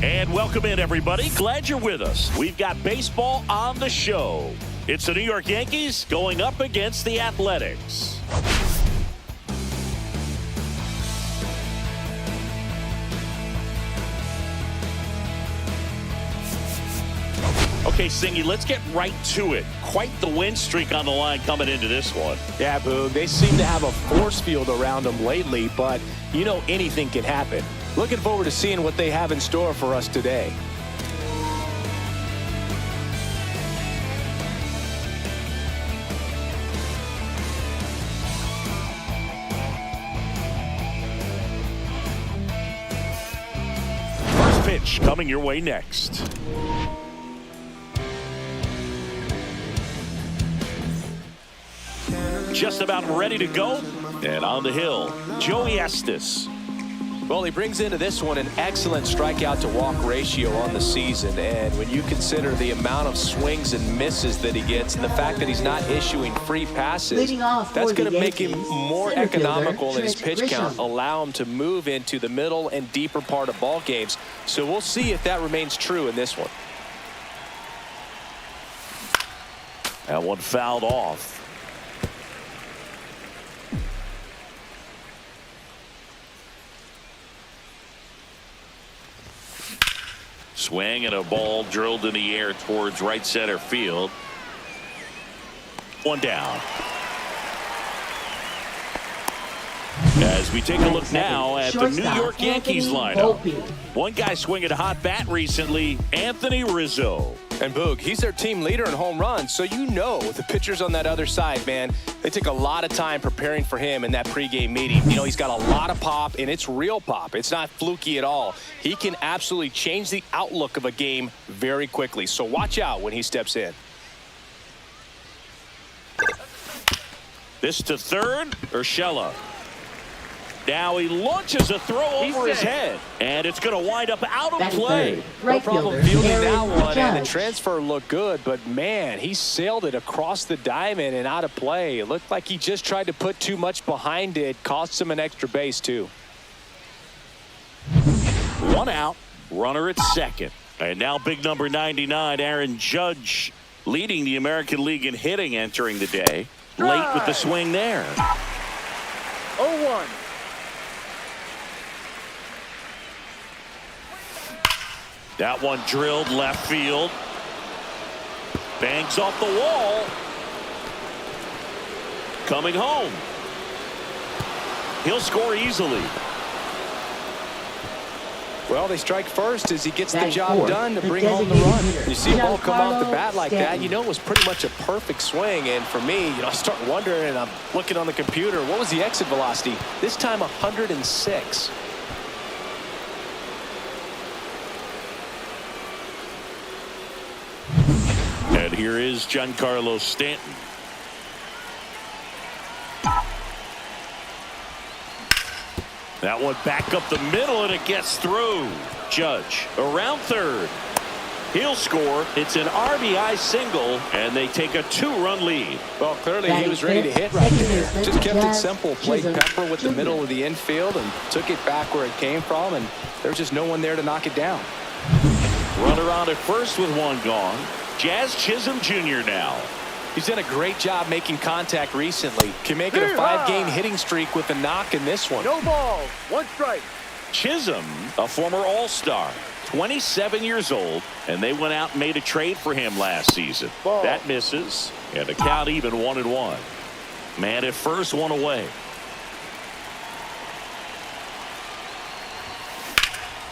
And welcome in, everybody. Glad you're with us. We've got baseball on the show. It's the New York Yankees going up against the Athletics. Okay, Singy, let's get right to it. Quite the win streak on the line coming into this one. Yeah, Boog, they seem to have a force field around them lately, but you know anything can happen. Looking forward to seeing what they have in store for us today. First pitch coming your way next. Just about ready to go. And on the hill, Joey Estes. Well, he brings into this one an excellent strikeout to walk ratio on the season. And when you consider the amount of swings and misses that he gets and the fact that he's not issuing free passes, that's going to make him more economical in his pitch count, allow him to move into the middle and deeper part of ball games. So we'll see if that remains true in this one. That one fouled off. Swing and a ball drilled in the air towards right center field. One down. As we take a look now at the New York Yankees lineup. One guy swinging a hot bat recently, Anthony Rizzo. And Boog, he's their team leader in home runs, so you know the pitchers on that other side, man, they take a lot of time preparing for him in that pregame meeting. You know, he's got a lot of pop, and it's real pop. It's not fluky at all. He can absolutely change the outlook of a game very quickly, so watch out when he steps in. This to third, Urshela. Now he launches a throw over his head, and it's going to wind up out of play. No problem fielding that one, and the transfer looked good, but man, he sailed it across the diamond and out of play. It looked like he just tried to put too much behind it, cost him an extra base too. One out, runner at second. And now big number 99, Aaron Judge, leading the American League in hitting entering the day. Late with the swing there. 0-1. That one drilled left field. Bangs off the wall. Coming home. He'll score easily. Well, they strike first as he gets the job done to bring home the run. You see a ball come off the bat like that, you know it was pretty much a perfect swing. And for me, I start wondering, and I'm looking on the computer, what was the exit velocity? This time 106. And here is Giancarlo Stanton. That one back up the middle, and it gets through. Judge around third. He'll score. It's an RBI single, and they take a 2-run lead. Well, clearly he was ready to hit right there. Just kept it simple. Played Pepper with the middle of the infield and took it back where it came from, and there's just no one there to knock it down. Runner on at first with one gone. Jazz Chisholm Jr. now. He's done a great job making contact recently. Can make it a 5-game hitting streak with a knock in this one. No ball, one strike. Chisholm, a former All-Star, 27 years old, and they went out and made a trade for him last season. Ball. That misses, and the count even 1-1. Man at first, one away.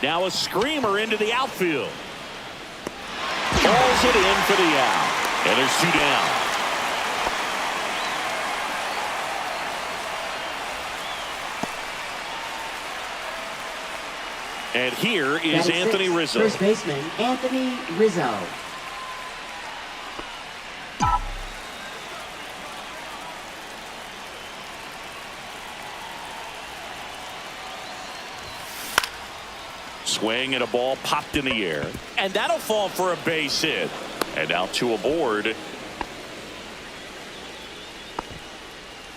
Now a screamer into the outfield. Calls it in for the out, and there's 2 down. And here is Anthony Rizzo. First baseman, Anthony Rizzo. Swing and a ball popped in the air. And that'll fall for a base hit. And now 2 aboard.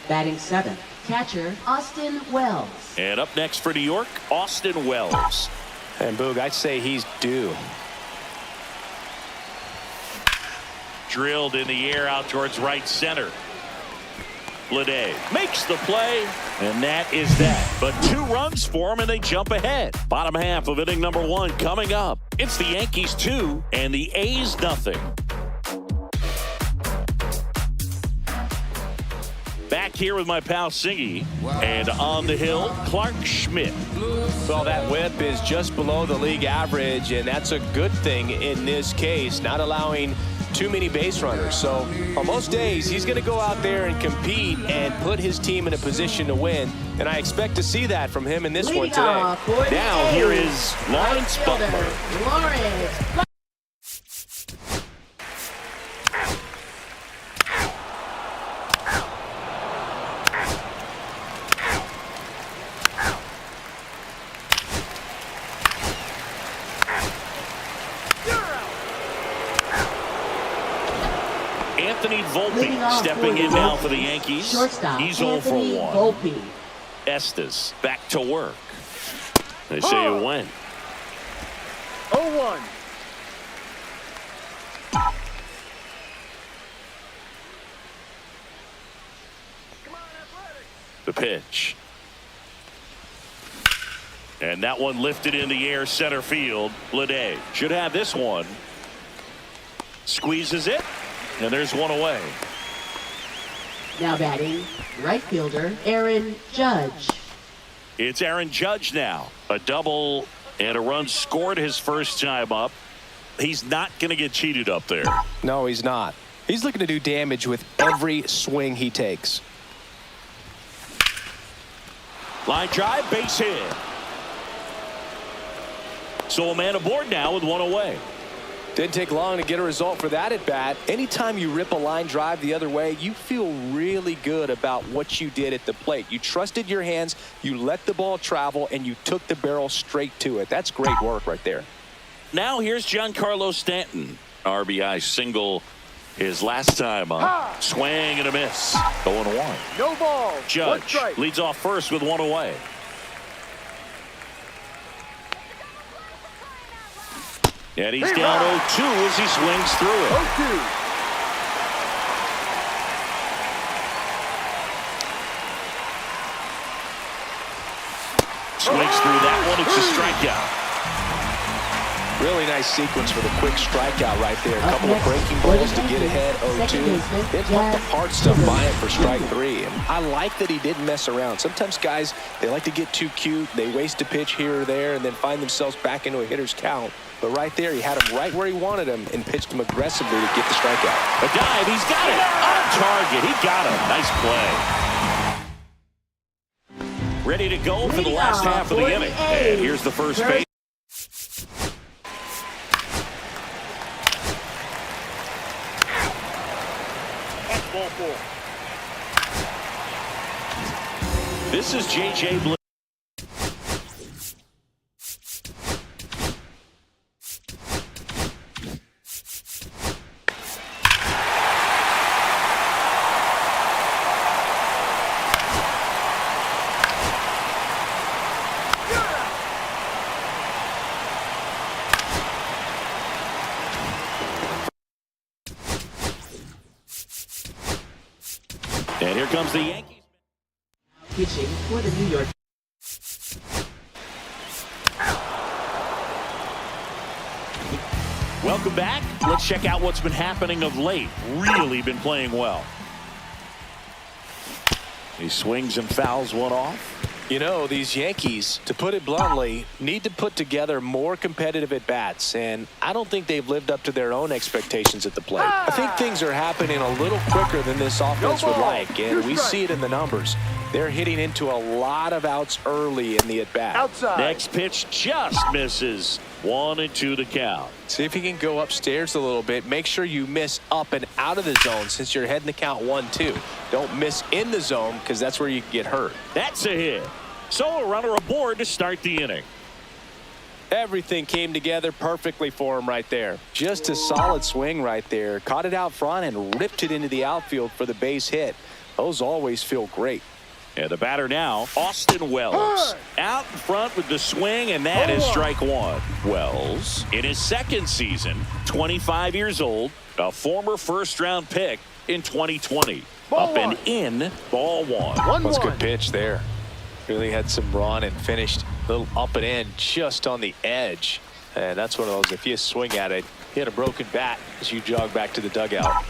Batting 7th, catcher Austin Wells. And up next for New York, Austin Wells. And Boog, I'd say he's due. Drilled in the air out towards right center. Bleday makes the play, and that is that. But 2 runs for him, and they jump ahead. Bottom half of inning number 1 coming up. It's the Yankees 2 and the A's nothing. Back here with my pal Singy, and on the hill, Clark Schmidt. Well, that whip is just below the league average, and that's a good thing in this case, not allowing too many base runners. So on most days, he's going to go out there and compete and put his team in a position to win. And I expect to see that from him in this one today. Now here is Lawrence Butler. Anthony Volpe stepping in now for the Yankees. He's 0 for 1. Estes back to work. They say it went. 0-1. The pitch. And that one lifted in the air center field. Bleday should have this one. Squeezes it. And there's one away. Now batting, right fielder Aaron Judge. It's Aaron Judge now. A double and a run scored his first time up. He's not going to get cheated up there. No, he's not. He's looking to do damage with every swing he takes. Line drive, base hit. So a man aboard now with one away. Didn't take long to get a result for that at bat. Anytime you rip a line drive the other way, you feel really good about what you did at the plate. You trusted your hands, you let the ball travel, and you took the barrel straight to it. That's great work right there. Now here's Giancarlo Stanton. RBI single his last time up. Swing and a miss. 0-1. No ball. Judge leads off first with one away. And he's down 0-2 as he swings through it. 0-2. Swings through that one. It's a strikeout. Really nice sequence for the quick strikeout right there. A couple of breaking balls to get ahead 0-2. Then put the hard stuff by it for strike 3. And I like that he didn't mess around. Sometimes guys, they like to get too cute. They waste a pitch here or there and then find themselves back into a hitter's count. But right there, he had him right where he wanted him and pitched him aggressively to get the strikeout. A dive, he's got it on target. He got him. Nice play. Ready to go for the last half of the inning. And here's the first base. This is J.J. Blue. And here comes the Yankees. Pitching for the New York. Welcome back. Let's check out what's been happening of late. Really been playing well. He swings and fouls one off. You know, these Yankees, to put it bluntly, need to put together more competitive at-bats, and I don't think they've lived up to their own expectations at the plate. I think things are happening a little quicker than this offense would like, and we see it in the numbers. They're hitting into a lot of outs early in the at-bat. Outside. Next pitch just misses. 1-2 to count. See if you can go upstairs a little bit. Make sure you miss up and out of the zone since you're heading to count 1-2. Don't miss in the zone because that's where you can get hurt. That's a hit. So a runner aboard to start the inning. Everything came together perfectly for him right there. Just a solid swing right there. Caught it out front and ripped it into the outfield for the base hit. Those always feel great. And the batter now, Austin Wells. Out in front with the swing, and that is strike one. Wells, in his second season, 25 years old, a former first-round pick in 2020. Up and in, ball one. That's a good pitch there. Really had some run and finished a little up and in just on the edge. And that's one of those, if you swing at it, hit a broken bat as you jog back to the dugout.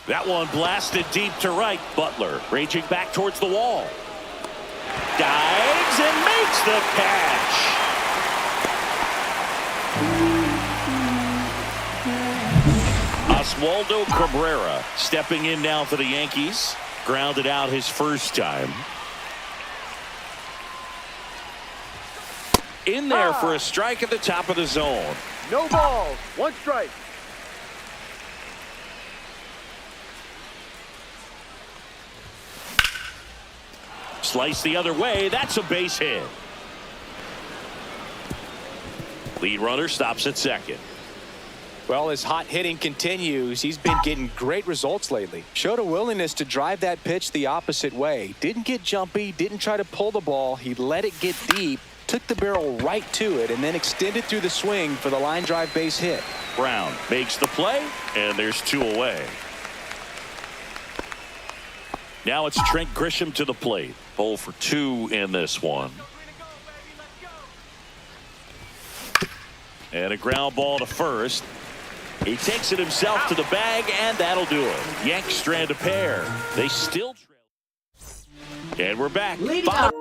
That one blasted deep to right. Butler raging back towards the wall. Dives and makes the catch. Oswaldo Cabrera stepping in now for the Yankees. Grounded out his first time. In there for a strike at the top of the zone. No balls. One strike. Slice the other way. That's a base hit. Lead runner stops at second. Well, as hot hitting continues, he's been getting great results lately. Showed a willingness to drive that pitch the opposite way. Didn't get jumpy, didn't try to pull the ball. He let it get deep, took the barrel right to it, and then extended through the swing for the line drive base hit. Brown makes the play, and there's two away. Now it's Trent Grisham to the plate. 0 for 2 in this one. And a ground ball to first. He takes it himself to the bag, and that'll do it. Yanks strand a pair. They still trail. And we're back. Leading off.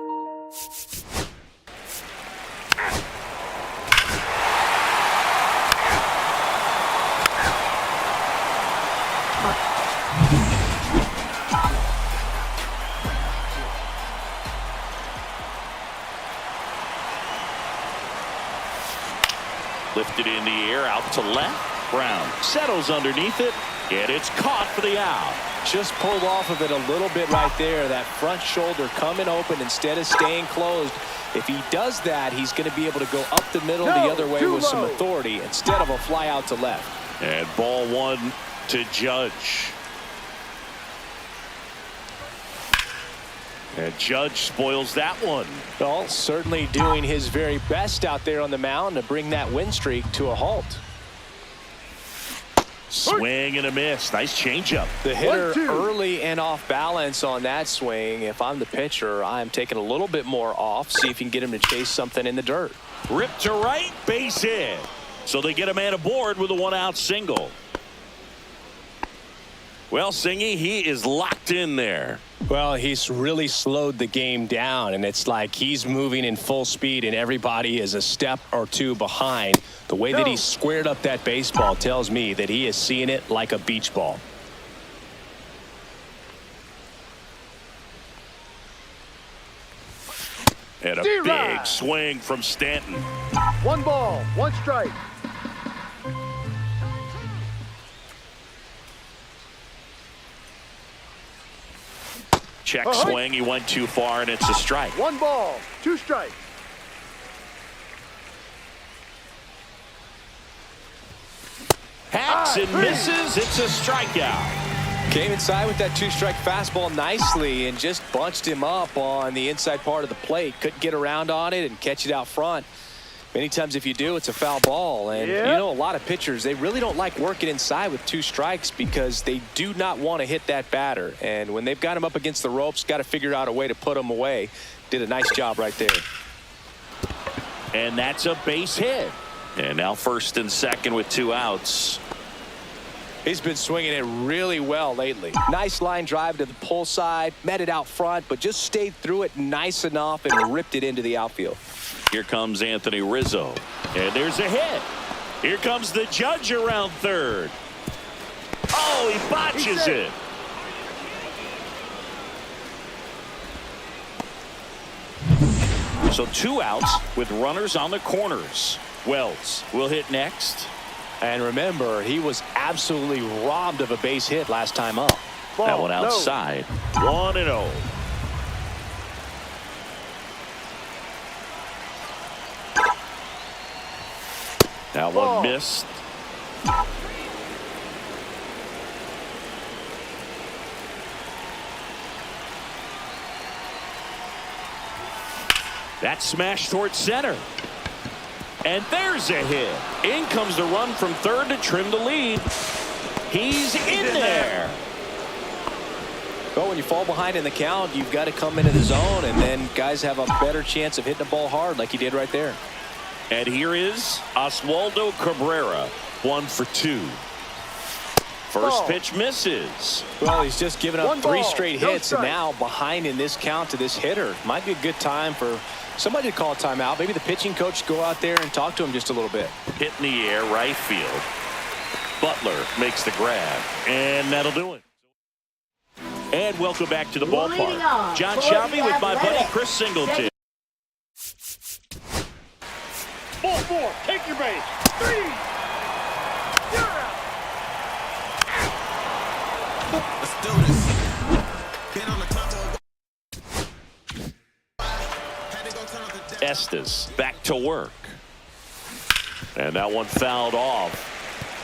Lifted in the air out to left. Brown settles underneath it, and it's caught for the out. Just pulled off of it a little bit right there. That front shoulder coming open instead of staying closed. If he does that, he's going to be able to go up the middle the other way with some authority instead of a fly out to left. And ball one to Judge. And Judge spoils that one. Well, certainly doing his very best out there on the mound to bring that win streak to a halt. Swing and a miss. Nice changeup. The hitter early and off balance on that swing. If I'm the pitcher, I'm taking a little bit more off. See if you can get him to chase something in the dirt. Ripped to right, base hit. So they get a man aboard with a one-out single. Well, Singy, he is locked in there. Well, he's really slowed the game down, and it's like he's moving in full speed, and everybody is a step or two behind. The way that he squared up that baseball tells me that he is seeing it like a beach ball. And a big swing from Stanton. 1 ball, 1 strike. Check swing. He went too far, and it's a strike. 1 ball, 2 strikes. Hacks and misses. It's a strikeout. Came inside with that 2-strike fastball nicely and just bunched him up on the inside part of the plate. Couldn't get around on it and catch it out front. Many times if you do, it's a foul ball. And you know, a lot of pitchers, they really don't like working inside with 2 strikes because they do not want to hit that batter. And when they've got him up against the ropes, got to figure out a way to put him away. Did a nice job right there. And that's a base hit. And now first and second with 2 outs. He's been swinging it really well lately. Nice line drive to the pull side, met it out front, but just stayed through it nice enough and ripped it into the outfield. Here comes Anthony Rizzo. And there's a hit. Here comes the Judge around third. Oh, he botches it. So 2 outs with runners on the corners. Wells will hit next. And remember, he was absolutely robbed of a base hit last time up. That one outside. 1-0. That one missed. That smash towards center. And there's a hit. In comes the run from third to trim the lead. He's in there. Well, when you fall behind in the count, you've got to come into the zone, and then guys have a better chance of hitting the ball hard like he did right there. And here is Oswaldo Cabrera, 1 for 2. First pitch misses. Well, he's just given up 3 straight hits, and strike. now behind in this count to this hitter. Might be a good time for somebody to call a timeout. Maybe the pitching coach go out there and talk to him just a little bit. Hit in the air, right field. Butler makes the grab, and that'll do it. And welcome back to the ballpark. John Shelby with my buddy Chris Singleton. Ball 4. Take your base. 3. Yeah. Let's do this. Been on the top of Estes back to work. And that one fouled off.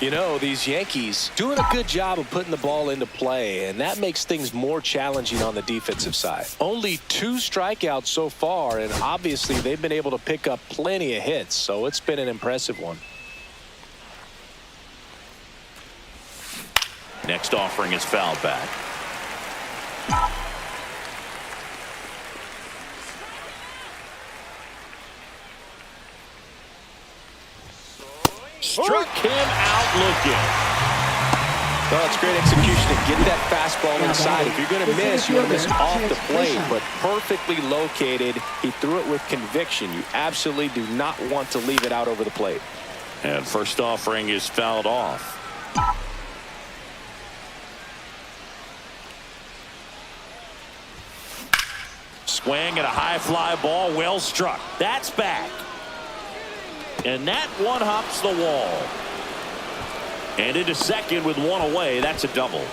You know, these Yankees doing a good job of putting the ball into play, and that makes things more challenging on the defensive side. Only 2 strikeouts so far, and obviously they've been able to pick up plenty of hits, so it's been an impressive one. Next offering is fouled back. Struck him out looking. Well, it's great execution to get that fastball inside. If you're going to miss, you want to miss off the plate, but perfectly located. He threw it with conviction. You absolutely do not want to leave it out over the plate. And first offering is fouled off. Swing and a high fly ball, well struck. That's back. And that one hops the wall. And into second with 1 away. That's a double.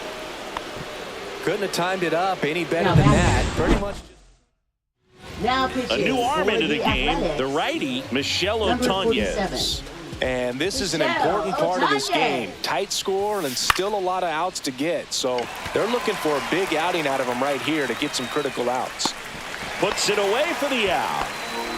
Couldn't have timed it up any better than that. Pretty much. Now A pitching new arm for into the game. Athletics, The righty, Michelle number Otanez. 47. And this is an Michelle important part of this Otanez. game. Tight score and still a lot of outs to get. So they're looking for a big outing out of him right here to get some critical outs. Puts it away for the out.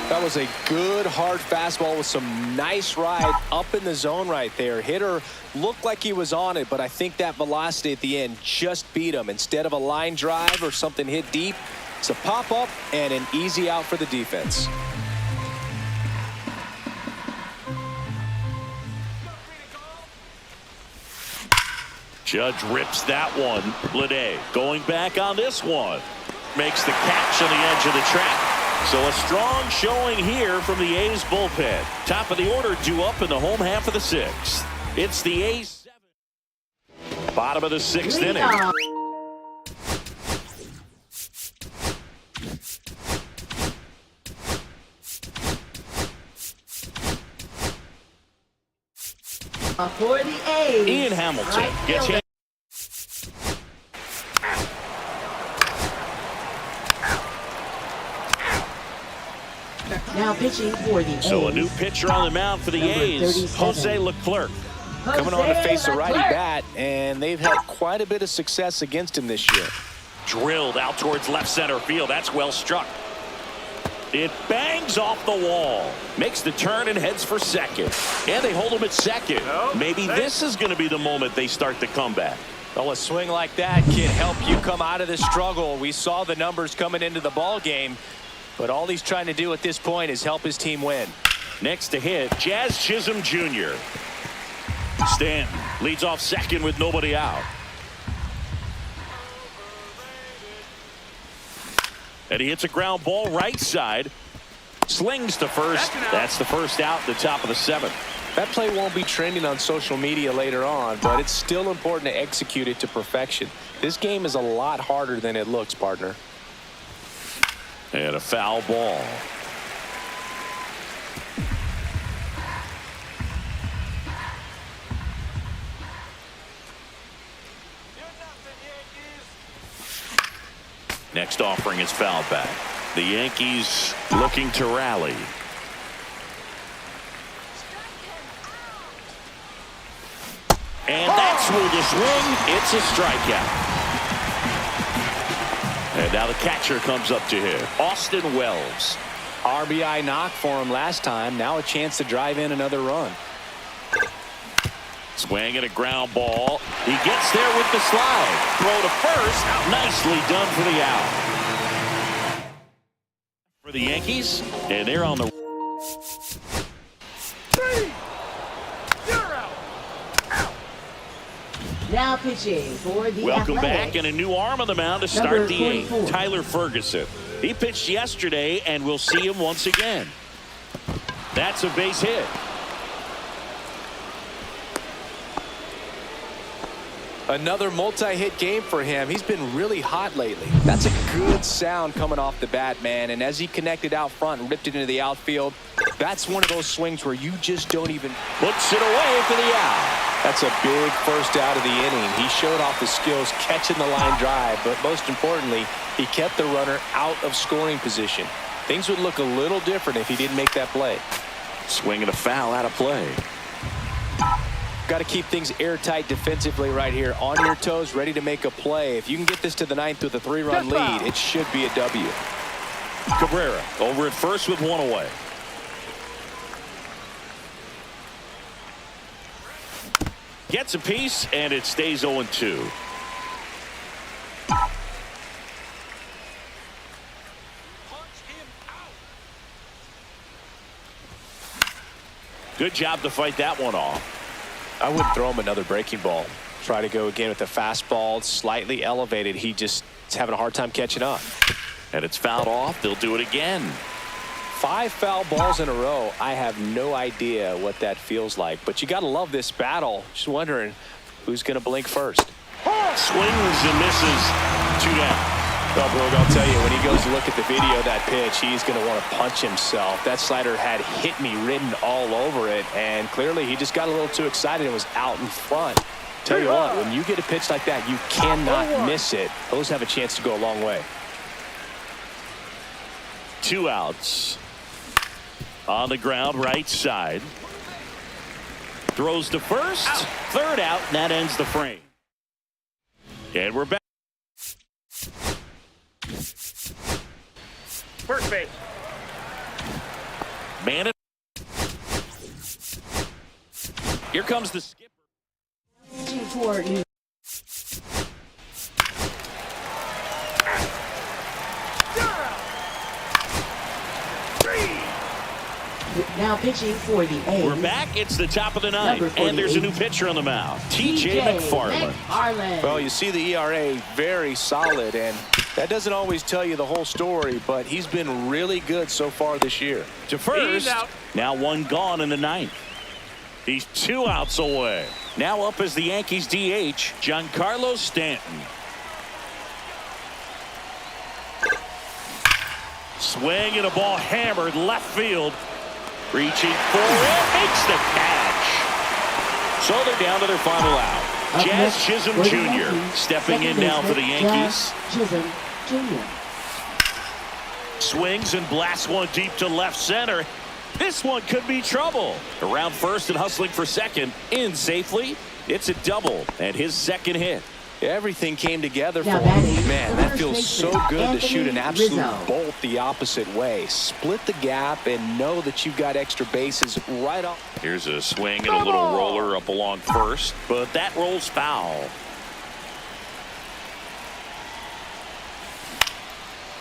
That was a good hard fastball with some nice ride up in the zone right there. Hitter looked like he was on it, but I think that velocity at the end just beat him. Instead of a line drive or something hit deep, it's a pop up and an easy out for the defense. Judge rips that one. Lede going back on this one. Makes the catch on the edge of the track. So a strong showing here from the A's bullpen. Top of the order due up in the home half of the 6th. It's the A's 7. Bottom of the 6th inning. For the A's, Ian Hamilton right gets fielder. hit. Now pitching for the A's. So a new pitcher on the mound for the Number A's, 37. Jose Leclerc. Coming on to face a righty Leclerc. bat, and they've had quite a bit of success against him this year. Drilled out towards left center field. That's well struck. It bangs off the wall. Makes the turn and heads for second. And they hold him at second. Maybe this is going to be the moment they start the comeback. Well, a swing like that can help you come out of the struggle. We saw the numbers coming into the ball game, but all he's trying to do at this point is help his team win. Next to hit, Jazz Chisholm Jr. Stanton leads off second with nobody out. And he hits a ground ball right side. Slings to first. That's the first out, the top of the 7th. That play won't be trending on social media later on, but it's still important to execute it to perfection. This game is a lot harder than it looks, partner. And a foul ball. Next offering is fouled back. The Yankees looking to rally. And that's with the swing. It's a strikeout. And now the catcher comes up to him, Austin Wells. RBI knock for him last time. Now a chance to drive in another run. Swing and a ground ball. He gets there with the slide. Throw to first. Nicely done for the out. For the Yankees, and they're on the. Now pitching for the Welcome Athletics. back, and a new arm on the mound to Number start the eighth. 44. Tyler Ferguson. He pitched yesterday, and we'll see him once again. That's a base hit. Another multi-hit game for him. He's been really hot lately. That's a good sound coming off the bat, man. And as he connected out front and ripped it into the outfield, that's one of those swings where you just don't even. Puts it away for the out. That's a big first out of the inning. He showed off his skills catching the line drive, but most importantly, he kept the runner out of scoring position. Things would look a little different if he didn't make that play. Swing and a foul out of play. Got to keep things airtight defensively right here. On your toes, ready to make a play. If you can get this to the ninth with a 3-run lead, it should be a W. Cabrera over at first with one away. Gets a piece, and it stays 0-2. Good job to fight that one off. I wouldn't throw him another breaking ball. Try to go again with the fastball, slightly elevated. He just is having a hard time catching up. And it's fouled off. They'll do it again. 5 foul balls in a row. I have no idea what that feels like, but you got to love this battle. Just wondering who's going to blink first. Swings and misses. 2 down. Well, Brooke, I'll tell you, when he goes to look at the video of that pitch, he's going to want to punch himself. That slider had hit me written all over it, and clearly he just got a little too excited and was out in front. Tell you what, when you get a pitch like that, you cannot miss it. Those have a chance to go a long way. 2 outs. On the ground, right side. Throws to first. Third out, and that ends the frame. And we're back. First base. Man it. Here comes the skipper. Pitching for New. Now pitching for the A's. We're back. It's the top of the ninth, and there's a new pitcher on the mound. TJ McFarland. Well, you see the ERA very solid, and that doesn't always tell you the whole story, but he's been really good so far this year. To first. Now 1 gone in the ninth. He's 2 outs away. Now up as the Yankees DH, Giancarlo Stanton. Swing and a ball hammered left field. Reaching for it, makes the catch. So they're down to their final out. Jazz Chisholm Jr. stepping in now for the Yankees. Chisholm Jr. Swings and blasts one deep to left center. This one could be trouble. Around first and hustling for second. In safely. It's a double and his second hit. Everything came together for Now him. batting, Man, that feels so good to shoot an absolute Rizzo. bolt the opposite way. Split the gap and know that you've got extra bases right off. Here's a swing and a little roller up along first, but that rolls foul.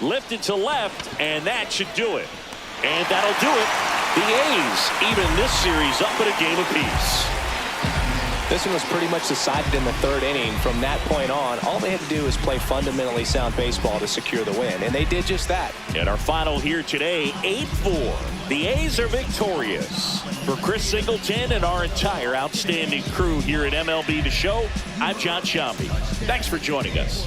Lifted to left, and that should do it. And that'll do it. The A's even this series up at a game apiece. This one was pretty much decided in the 3rd inning. From that point on, all they had to do was play fundamentally sound baseball to secure the win, and they did just that. And our final here today, 8-4. The A's are victorious. For Chris Singleton and our entire outstanding crew here at MLB The Show, I'm John Shambi. Thanks for joining us.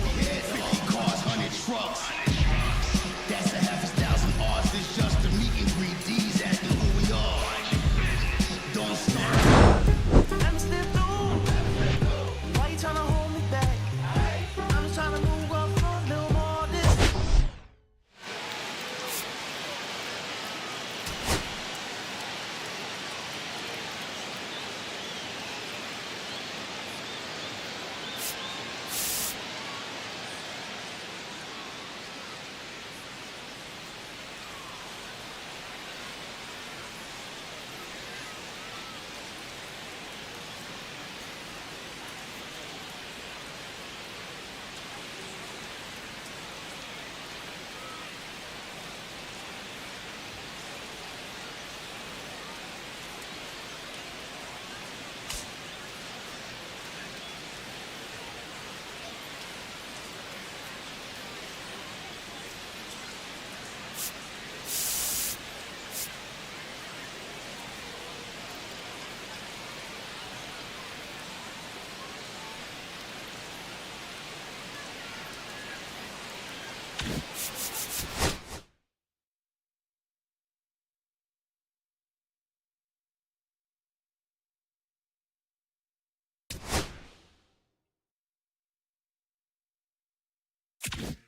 it.